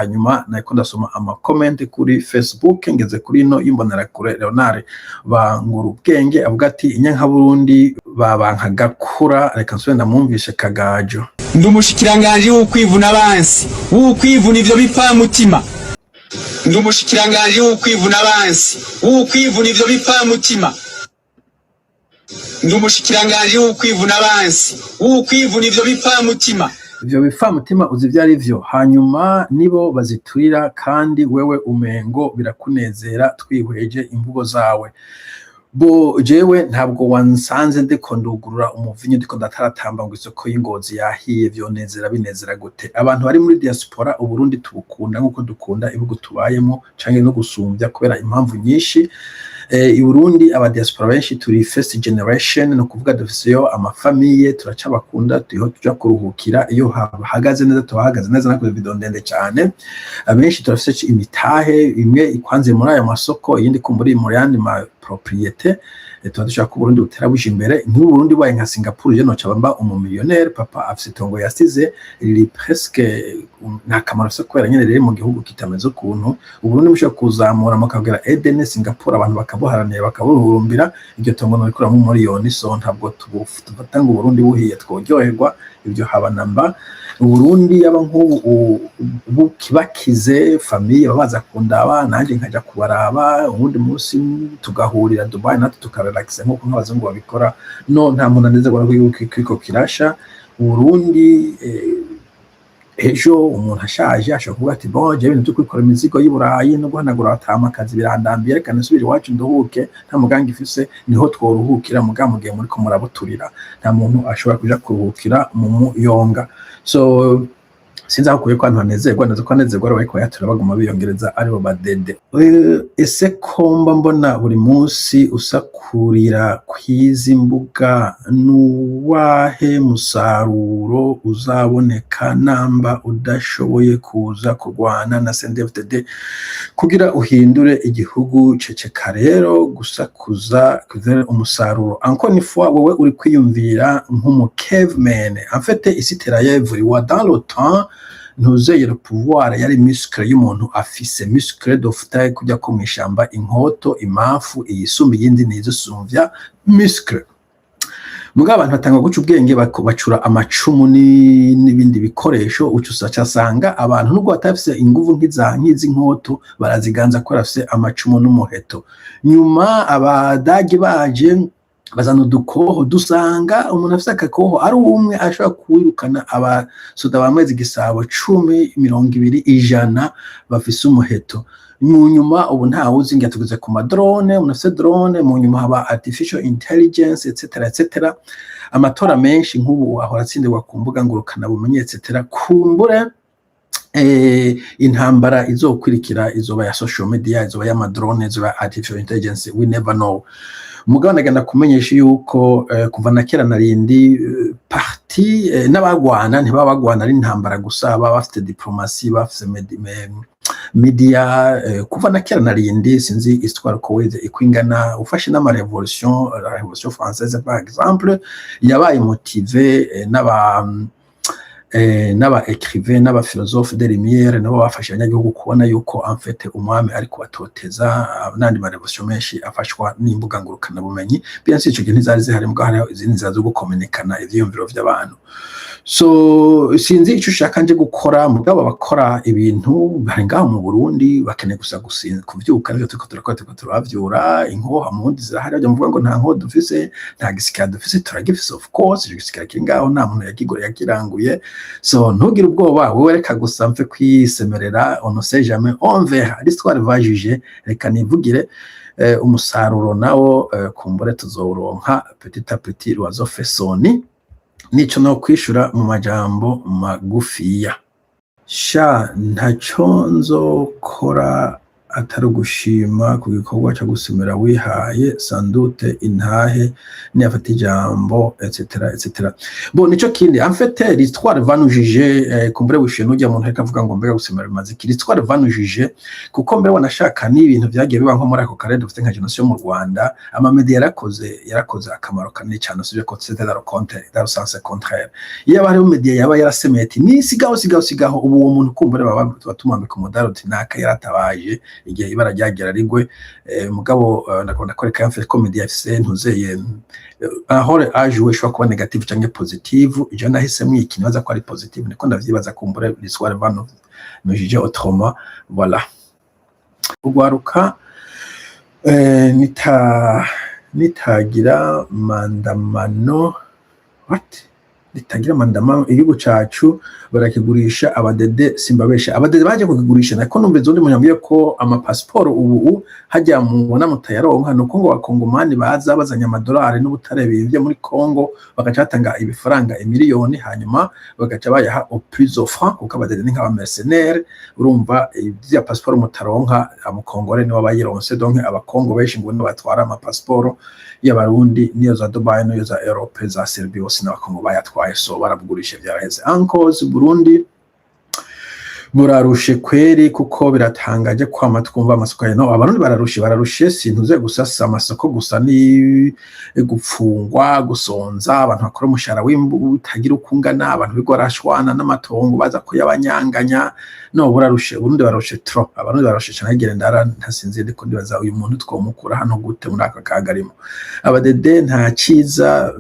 hanyuma nako ndasoma ama comment kuri Facebook ngeze kuri no y'imbonerakure Leonard bangura ubwenge avuga ati inyanka Burundi babankaga kura reka nsubire ndamwumvishe Kagajo. Ndumushikiranganje w'ukwivuna abansi w'ukwivuna ivyo bipfa mutima. Ndumushikiranganje w'ukwivuna abansi w'ukwivuna ivyo bipfa mutima. Ndumushikiranganje w'ukwivuna abansi w'ukwivuna ivyo bipfa mutima. Ivyo bipfa mutima uzi vyari vyo hanyuma nibo baziturira kandi wewe umengo birakunezera twihweje imvugo zawe. Bo jewe ntabwo wansanze ndiko ndugurura umuvinyo ndiko ndataratamba ngo isoko y'Ingozi yahiye vyonezera binezera gute. Abantu bari muri diaspora uburundi tubukunda nkuko dukunda ibihugu tubayemo canke no gusumbya kubera impamvu nyinshi. I Burundi aba diaspora benshi turi first generation no kuvuga dufisiyo amafamiye turacabakunda turiho tuja kuruhukira iyo hahagaze neza tuhagaze neza nakoze video ndende cyane. Abenshi turafise imitahe imwe ikwanze muri ayo masoko yindi kumburi muri yandi ma propriété tuba ko Burundi butera buje imbere nk'Uburundi baye nka Singapore je no cabamba umumillionnaire papa afise tongo yasize riri presque nta kamaro se kwera nyene rero mu gihugu kitameze ukuntu Uburundi musho kuzamura makabwira Eden Singapore abantu bakabuharanira bakaburumbira iryo tongo no rikora mu miliyoni so ntabwo tufata ngo Burundi buhiye tworyoherwa ibyo haba namba Uburundi aba nk'ubu kibakize famille babaza kundaba nanje nkaja kubaraba ubundi munsi tugahurira Dubai natwe tukarelaxa nko nk'abazungu babikora no nta muntu aneze gwa kwiko kirasha Uburundi ejo umuntu ashaje ashaka kuvuga ati bon je bintu kwikora imizigo y'Iburayi no guhanagura atamakazi birandambiye reka nasubira iwacu nduhuke nta muganga ifise niho tworuhukira mugihe muri ko murabuturira nta muntu ashobora kuja kuruhukira mu yonga. So sinza kuye ko anezerwa nazo ko anezerwa ariko yatura baguma biyongereza aribo badede. Ese komba mbona buri munsi usakurira kwizi mbuga nuwahe musaruro uzaboneka namba udashoboye kuza kurwana na CNDD-FDD kugira uhindure igihugu ceceka rero gusakuza kuzera umusaruro encore une fois wowe uri kwiyumvira nk'umu caveman en fait isi terayevuri wa dans le temps ntuzeye le pouvoir yari muscle y'umuntu afise muscle dofta kujya ko mwishamba inkoto imafu iyisumbi yindi nizo sumvya muscle muga abantu batanga guca ubwenge bacura amacumu n'ibindi bikoresho ucusa cyasanga abantu nubwo batafise inguvu nk'izi nkoto baraziganza ko rafise amacumu n'umuheto nyuma abadage baje bazana udukoho dusanga umuntu afise akakoho ari umwe ashobora kwirukana abasoda bamwezi gisabo 10 20 100 bafise umuheto mu nyuma ubu nta wuzi ngiye tuguze ku madrone unafise drone mu nyuma haba artificial intelligence etc amatora menshi nk'ubu ahora atsindirwa ku mbuga ngurukana bumenye etc kumbure intambara izokurikira izoba ya social media izoba ya madrone izoba artificial intelligence we never know. Mugabo ndagenda kumenyesha yuko kuva na kera narindi parti n'abagwana ntibabagwana ari intambara gusa baba bafite diplomasi bafite media kuva na kera narindi sinzi histoire ko weze ikwingana ufashe n'ama revolution la révolution française par exemple yabaye motivé n'aba écrivain n'aba philosophe de lumière nabo bafashe abanyagihugu kubona yuko en fait umwami ari kubatoteza nandi ma revolution menshi afashwa n'imbuga ngurukana bumenyi bien sûr ico gihe ntizari zihari mbwa hari izindi nzira zo gukomunikana ivyiyumviro vy'abantu. So sinzi ico ushaka nje gukora mugabo bakora ibintu bari ngaho mu Burundi bakene gusa kuvyuka ryo tuko turavyura inkoha mundi zirahari byo mvuga ngo nta nko dufise nta gisika dufise turagifise of course igisika kingaho nta muntu yagigore yakiranguye. So ntugire ubwoba wowe reka gusa mfe kwisemerera on ne sait jamais on verra l'histoire va juger reka nivugire umusaruro nawo kumbure tuzoronka petit à petit l'oiseau fait son nico no kwishura mu majambo magufiya sha ntaco nzokora atari ugushima ku gikorwa cyo gusumira wihaye sandute intahe niyafata ijambo etc. Bon nico kindi en fait l'histoire va nous juger kumbure bushe n'ujya muntu ariko avuga ngo mbega gusumira bimaze iki l'histoire va nous juger kuko mbere wanashaka n'ibintu byagiye biba nko muri ako karere dufite nka genocide mu Rwanda amamedia yarakoze akamaro kanini cyane usibye ko c'était dans le contraire dans le sens contraire iyo bari mu media yaba yarasemeye ati ni sigaho ubu uwo muntu kumbure baba batumambika umudaro ati naka yaratabaje igihe ibara ryagera rigwe mugabo ndakunda koreka yamfite comedy FC ntuzeye ahore aje shwa kuba negative cyangwa positive je nahisemo iki nibaza ko ari positive niko ndavyibaza kumbure l'histoire vano nujije autrement voilà ugwaruka nitagira mandamano nitagira mandamano igihugu cacu barakigurisha abadede simbabesha abadede baje kugigurisha nako numve zondi munyambiye ko ama passport ubu hajya mubona mutayaronka nuko ngo bakongomani baza bazanya amadolari n'ubutare bivye muri Congo bakacatanga ibifaranga miliyoni hanyuma bagaca bayaha au plus offrant kuko abadede ni nk'aba mercenaires urumva ibya passport mutaronka amukongore ni wabayironse donc abakongo benshi ngo batwara ama passport y'abarundi niyo za Dubai niyo za Europe za Serbia bose n'abakongo bayatwaye so barabugurisha byaraheze ankos Burundi burarushe kweri kuko biratangaje kwama twumva amasoko no abarundi bararushe sintuze gusasa amasoko gusa ni gupfungwa gusonza abantu bakora umushara w'imbu utagira ukungana abantu bigorashwana n'amatongo baza kuyabanyanganya no burarushe Burundi bararushe trop abarundi bararushe cyane gerendara ntasinze ndiko ndibaza uyu muntu twomukura hano gute muri aka kagarimo abadede nta ciza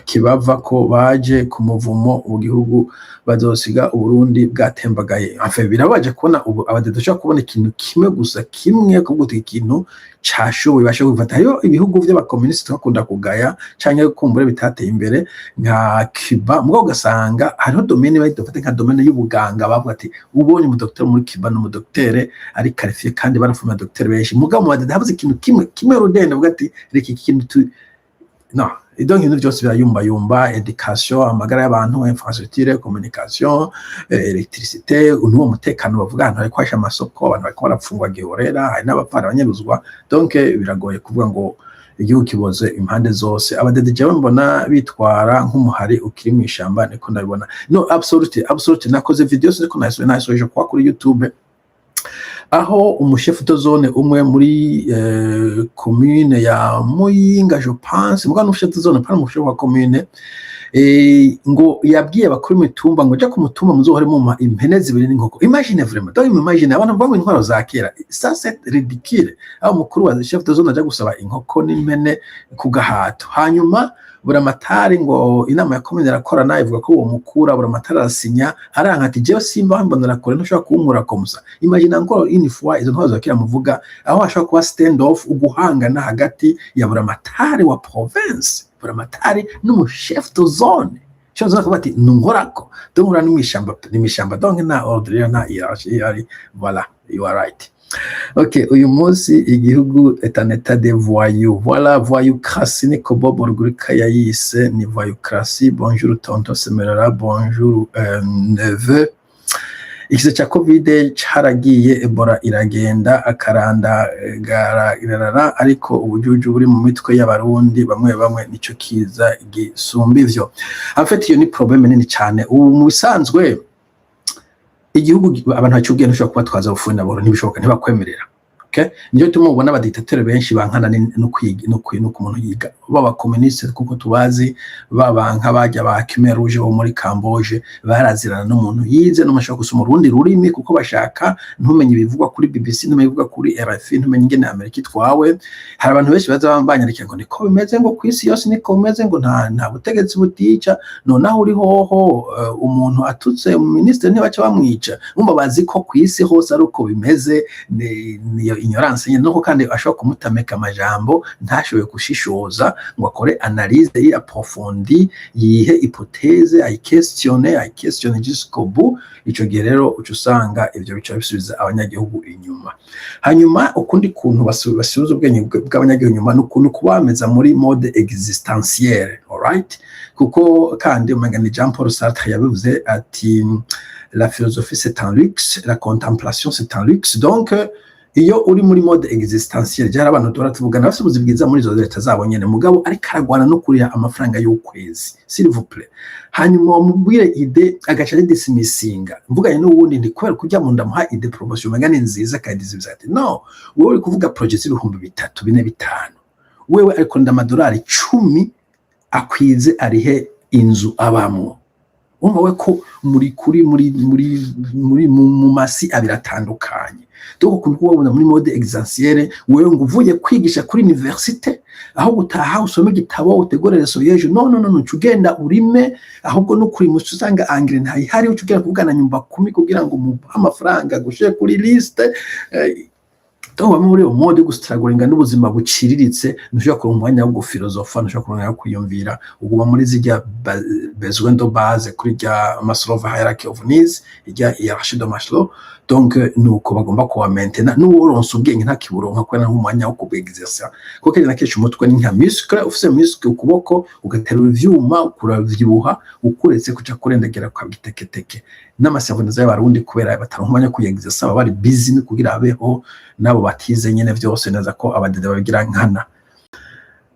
kibava ko baje ku muvumo mu gihugu bazosiga Uburundi bwatembagaye afe birabaje kubona ubu abadede cyo kubona ikintu kimwe gusa kimwe kuguta ikintu cashowe bashe gufata yo ibihugu by'abakomuniste bakunda kugaya canke kumbure bitateye imbere nka Cuba mugo ugasanga hariho domaine bayidufate nka domaine y'ubuganga bavuga ati ubonye mu docteur muri Cuba no mu docteur ari qualifié kandi barafuma docteur benshi muga mu badede habuze ikintu kimwe rudende vuga ati reka ikintu no donc ibintu byose birayumba education amagara y'abantu infrastructure communication electricité unuwo mutekano bavuga ahantu ariko hasha amasoko abantu bariko barapfungwa gihorera hari n'abapfara abanyeruzwa donc biragoye kuvuga ngo igihugu kiboze impande zose abadede jewe mbona bitwara nk'umuhari ukiri mu ishamba niko ndabibona no absolute nakoze video ziko nasoje kwa kuri YouTube aho umushefu de zone umwe muri commune ya Muyinga je pense muga n'umushefu de zone para umushefu wa commune ngo yabwiye abakuru mitumba ngo ja ku mutumba muzohore mu impene zibiri n'inkoko imagine vraiment donc imagine abantu bamwe intwaro za kera ça c'est ridicule aho mukuru wa chef de zone aja gusaba inkoko n'impene ku gahato hanyuma buramatari ngo inama ya commune rakorana ivuga ko uwo mukura buramatari arasinya aranka ati jewe simba mbonera kore ntushaka kunkura komsa imagine ngo une fois izo ntwazo zakira muvuga aho ashaka kuba stand off uguhangana hagati ya buramatari wa province buramatari n'umuchef de zone cyoza kuba ati nungorako dongura n'imishamba donc na ordre na hiérarchie ari voilà you are right. Ok, uyu munsi igihugu est en état de voyou. Voilà, voyoucratie ni ko Bob Rugurika yayise ni voyoucratie. Bonjour tonton Semerera, bonjour neveu. Ikiza cha Covid cyaragiye Ebola iragenda akaranda irarara ariko ubujuju buri mu mitwe y'abarundi bamwe nico kiza gisumba ivyo. En fait iyo ni problème nini cyane. Ubu mu bisanzwe igihugu abantu bacubwiye ntushobora kuba twaza ufundi naboro ntibishoboka ntibakwemerera okay niyo tumubona abadictateur benshi bankana no ku muntu yiga baba communiste kuko tubazi baba nk'abajya ba Khmer Rouge bo muri Camboge barazirana n'umuntu yize no mashaka gusoma urundi rurimi kuko bashaka ntumenye ibivugwa kuri BBC ntumenye ibivugwa kuri RFI ntumenye ingene Amerika itwawe hari abantu benshi baza bambanyarika ngo niko bimeze ngo kwisi yose niko bimeze ngo nta butegetsi butica nonaho uri hoho umuntu atutse mu ministre ntibaca bamwica umba bazi ko kwisi hose ari uko bimeze niyo ignorance nyine nuko kandi ashobora kumutameka amajambo ntashoboye gushishoza ngo akore analyse iri approfondie yihe hypothèse ayquestione jusqu'au bout. Ico gihe rero uca usanga ivyo bica bisubiza abanyagihugu inyuma. Hanyuma ukundi kuntu basubiza ubwenge bw'abanyagihugu inyuma n'ukuntu kubameza muri mode existentielle, alright? Kuko kandi umengani Jean Paul Sartre yabivuze ati la philosophie c'est un luxe, la contemplation c'est un luxe. Donc iyo uri muri mode existentielle jara abantu tora tuvugana basubiza bwiza muri zo leta zabo nyene mugabo ariko aragwana no kuriya amafaranga y'ukwezi, s'il vous plaît. Hanyuma mubwire ide agaca dismissinga mvuganye n'uwundi ndi kubera kujya mu ndamuha ide promotion magana nziza kandi zibizati no wowe uri kuvuga project y'ibihumbi 3 4 5 wewe ariko ndamadolari 10 akwize arihe inzu abamwo umwe ko muri mu masi abiratandukanye. Donc kuntu kubona muri mode existentielle wewe ngo uvuye kwigisha kuri université aho gutaha usome gitabo utegorere soyeje no cugenda urime ahubwo no kuri musanga angire ntayihari ucugera kuvugana nyumba 10 kugira ngo mu amafaranga gushe kuri liste. Tuba muri mode gustragoringa n'ubuzima buciriritse ntushobora kuronka umwanya wo gufilosofa ntushobora kuronka kwiyumvira uguma muri zijya besoin de base kuri rya Maslow hierarchy of needs ijya hiérarchie de Maslow. Donc nuko bagomba kuba maintenir n'uworonse ubwenge ntakiburonka kwena nk'umwanya wo kubwegizesa kuko kandi nakesha umutwe ni nka muscle ufise muscle ukuboko ugaterura ivyuma ukuravyibuha ukuretse kuca kurendagera kwa giteketeke n'amasavuniza y'abarundi kubera bataronka umwanya kuyegizesa bari busy kugira abeho nabo batize nyene vyose neza ko abadede babigira nkana.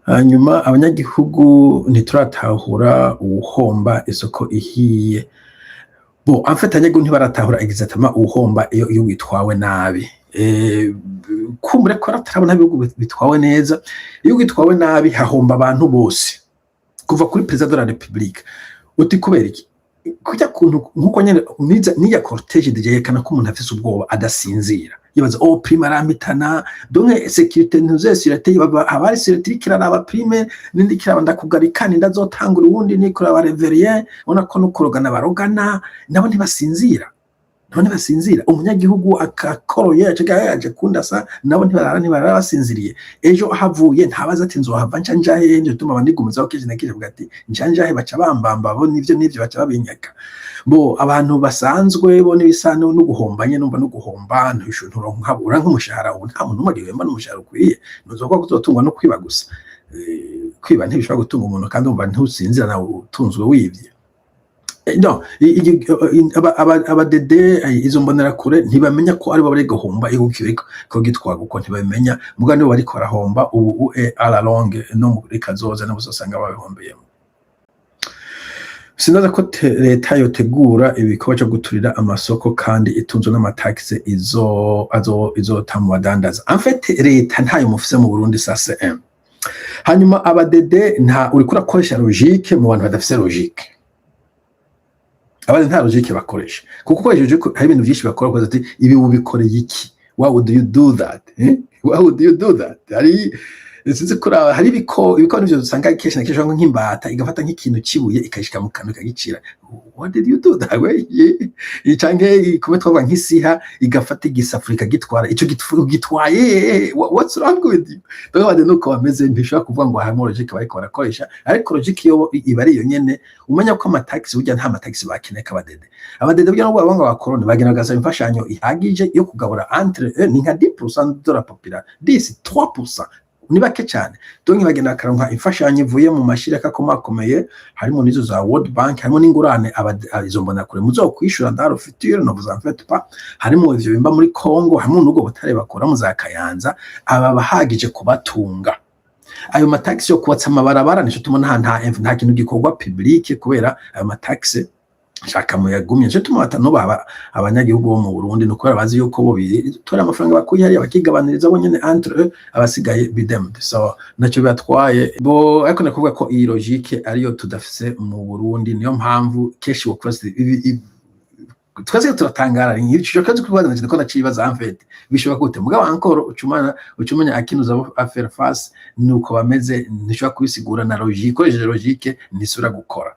Hanyuma abanyagihugu ntituratahura ubuhomba isoko ihiye. Bon, en fait abanyagihugu ntibaratahura exactement ubuhomba iyo witwawe nabi. Kumure ko aratarabona ibihugu bitwawe neza, iyo witwawe nabi hahomba abantu bose kuva kuri president de la République. Uti kubera iki kujya kuntu nkuko nyene niya cortege yerekana ko umuntu afise ubwoba adasinzira yibaza prime aramitana donc sécurité ntuzese irateye abari sécurité kiraraba prime nindi kirabanda kugarikana ndazotangura ubundi nikora ba reverien ona ko nukorogana barogana nabo ntibasinzira umunyagihugu akakoroye yaje kundasa nabo ntibarara basinziriye ejo havuye ntabaza ati nzohava ncanjahe nje tuma bandigumiza ko kije nakije bugati ncanjahe baca bambamba bo nivyo baca babinyaka. Bo abantu basanzwe bo nibisano no guhombanye numva no guhomba ntusho nkabura nk'umushahara ubu nta muntu umwe yemba n'umushahara ukwiye nuzokwa kuzotungwa no kwiba gusa. Kwiba ntibishobora gutunga umuntu kandi umva ntusinzira nawe utunzwe wivye. No, abadede izo mbonera kure ntibamenya ko ari bari guhomba igukireko ko gitwaga uko ntibamenya mugani bari korahomba ubu à la longue no muri kazoza n'ubusosanga babihombeyemo. Sinaza ko leta yotegura ibikorwa cyo guturira amasoko kandi itunzwe n'amataxe izotamu badandaza. En fait leta ntayo mufise mu Burundi ça c'est un. Hanyuma abadede nta uri kurakoresha logique mu bantu badafise logique. Abandi nta logique bakoresha kuko kwajeje ko hari ibintu byinshi bakora ko ati ibi ubikoreye iki, why would you do that? Why would you do that? Sinzi kura hari ibiko nivyo dusanga kesha nakesha nk'imbata igafata nk'ikintu kibuye ikashika mu kanwa kagicira. What did you do that way? Ichange kuba twava nk'isiha igafata igisafurika gitwara ico gitwaye. What's wrong with you? Bade nuko bameze mbishaka kuvuga ngo harimo logique bariko barakoresha ariko logique yo ibari yo nyene umenya ko amataxi burya nta mataxi bakeneka abadede burya n'ubwo abanga bakorone bagenagaza imfashanyo ihagije yo kugabura entre ni nka 10% de la population 3% ni bake cyane. Donc bagenda karonka imfashanyo ivuye mu mashirika komakomeye harimo nizo za World Bank harimo n'ingurane izo mbona kure muzo kwishura ndaro future no vous en faites pas harimo ivyo bimba muri Congo harimo n'ubwo butare bakora mu za Kayanza aba bahagije kubatunga. Ayo mataxi yo kubatsa amabarabara nico tumona nta kintu gikorwa public kubera ayo mataxi shaka mu yagumye nje tumata baba abanyagihugu bo mu Burundi no kubera bazi yuko bo tora amafaranga bakuye hari abakigabaniriza bo nyene entre abasigaye bidem. So naco batwaye bo ariko nakuvuga ko iyi logique ariyo tudafise mu Burundi niyo mpamvu keshi wokwase twese turatangara ngico kazi kubaza nje ko nacibaza en fait bishoboka gute mugabo encore ucumanya akinuza affaire face nuko bameze nishobora kubisigura na logique ko logique nisura gukora.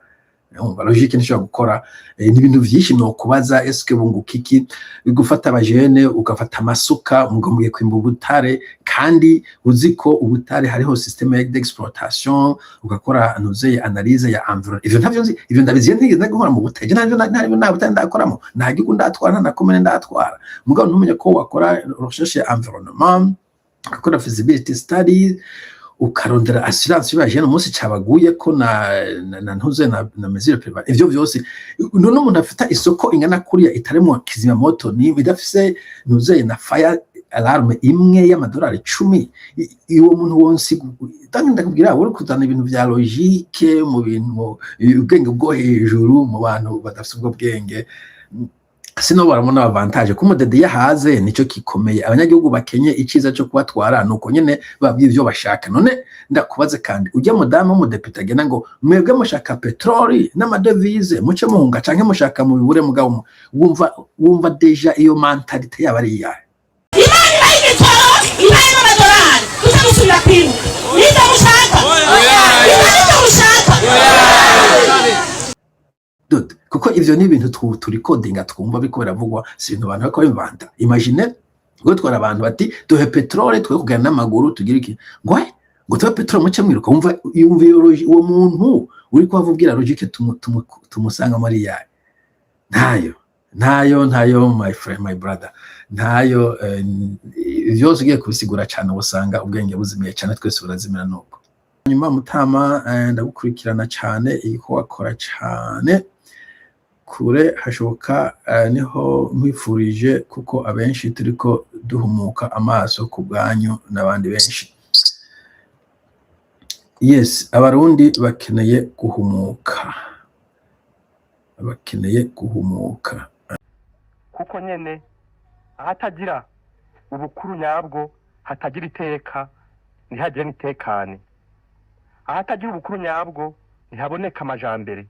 umva logique nishobora gukora n'ibintu vyinshi no kubaza eske bunguka iki gufata abajene ugafata amasuka mugombye kwimba ubutare kandi uziko ubutare hariho systeme d'exploitation ugakora nuzeye analyse ya environnement ivyo ntavyo nzi ivyo ndabiziye ntigeze gukora mu butare nta butare ndakoramo nta gihugu ndatwara nta komene ndatwara mugabo ntumenye ko wakora recherche ya environnement akora feasibility study ukarondera assurance y'abajene umunsi cabaguye ko na ntuze na mesure préventive ivyo vyose none umuntu afita isoko ingana kuriya itaremo kizima moto ni bidafise ntuze na fire alarme imwe y'amadolari 10 iwo muntu wonsi ndakubwira uri kuzana ibintu vya logique mu bintu ubwenge bwo hejuru mu bantu badafite ubwo bwenge sino baramona avantage ko mudede yahaze nico kikomeye abanyagihugu bakenye iciza cyo kubatwara nuko nyene babwiye ivyo bashaka none ndakubaze kandi ujya mudamu mu deputy agena ngo mwebwe mushaka petroli n'amadevize muce muhunga canke mushaka mu bibure mugabo wumva deja iyo mentalite yabari yaye imani bayitoro imani n'amadolari tutamusubira kwibuka ninde mushaka ninde mushaka kuko ivyo ni ibintu turi codinga twumva biko biravugwa si ibintu abantu bakora bivanta imagine ngo twara abantu bati duhe petrole twe kugana n'amaguru tugira iki ngo tuhe petrole muce mwiruka umva uwo muntu uri kuvugira logique tumusanga muri yaye ntayo my friend my brother ntayo vyose ugiye kubisigura cyane ubusanga ubwenge buzimiye cyane twese burazimira nuko nyuma mutama ndagukurikirana cyane iko wakora cyane kure hashoboka niho nkwifurije kuko abenshi turiko duhumuka amaso ku bwanyu n'abandi benshi yes abarundi bakeneye guhumuka kuko nyene ahatagira ubukuru nyabwo hatagira iteka ntihagire nitekane ahatagira ubukuru nyabwo ntihaboneka amajambere